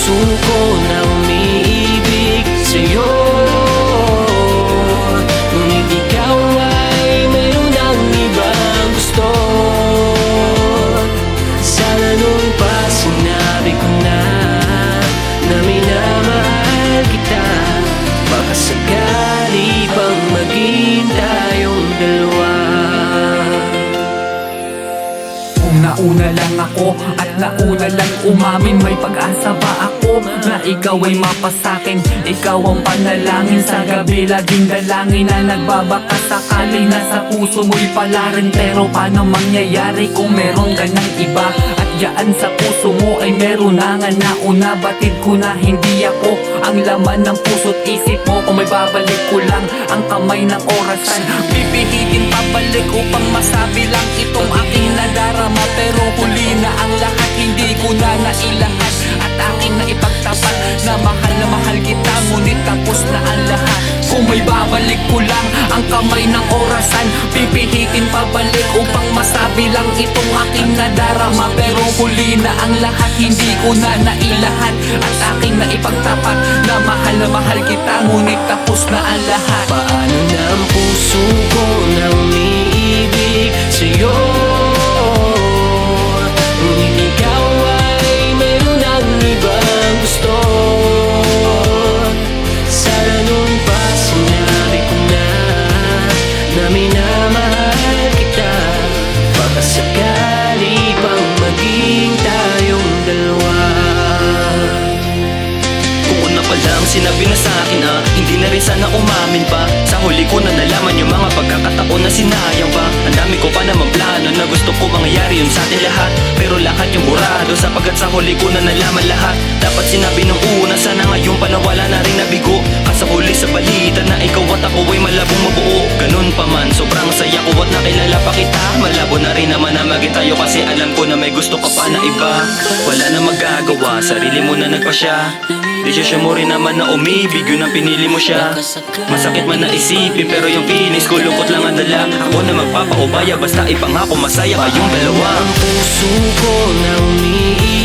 puso ko na umiibig sa'yo. Ngunit ikaw ay mayroon ng ibang gusto. Sana noon pa sinabi ko na minamahal kita. Baka sakali pang maging tayong dalawa. Nauna lang ako at nauna lang umamin. May pag-asa ba ako na ikaw ay mapasakin? Ikaw ang panalangin sa gabi, laging dalangin na nagbabaka sakali nasa puso mo'y palarin. Pero paano mangyayari kung meron ka ng iba? At dyan sa puso mo ay meron na nga nauna. Batid ko na hindi ako ang laman ng puso't isip mo. Kung may babalik ko lang ang kamay ng orasan, pipihitin pabalik upang masabi lang itong aking nadarama. Pero huli na ang lahat, hindi ko na nailahat. At aking na ipagtapat na mahal kita. Ngunit tapos na ang lahat. Kung may babalik ko lang ang kamay ng orasan, pipihitin pabalik upang masabi lang itong aking nadarama. Pero huli na ang lahat, hindi ko na nailahat. At aking na ipagtapat na mahal kita. Ngunit tapos na ang lahat. Paano na ang puso ko na umiibig sa'yo? Ngunit ikaw ay mayroon ng ibang gusto. Sana noon pa sinabi ko na minamahal kita. Baka sakali pang maging tayong dalawa. Kung una pa lang sinabi na sa'kin hindi na rin sana umamin pa. Sa huli ko na nalaman yung mga pagkakataon na sinayang pa. Ang dami ko pa naman plano na gusto ko mangyayari yun sa atin lahat. Pero lahat yung burado sapagkat sa huli ko na nalaman lahat. Dapat sinabi nung una, sana ngayon pa nawala na rin nabigo. Sa huli sa balita na ikaw at ako ay malabong mabuo. Ganun pa man, sobrang saya ko at nakilala pa kita. Malabo na rin naman na maging tayo kasi alam ko na may gusto ka pa na iba. Wala na magagawa, sarili mo na nagpasya. Desisyon mo rin naman na umibig, yun ang pinili mo siya. Masakit man na isipin pero yung feelings ko lungkot lang ang dala. Ako na magpapaubaya basta ipangako masaya kayong dalawa. Ang puso ko na umiibig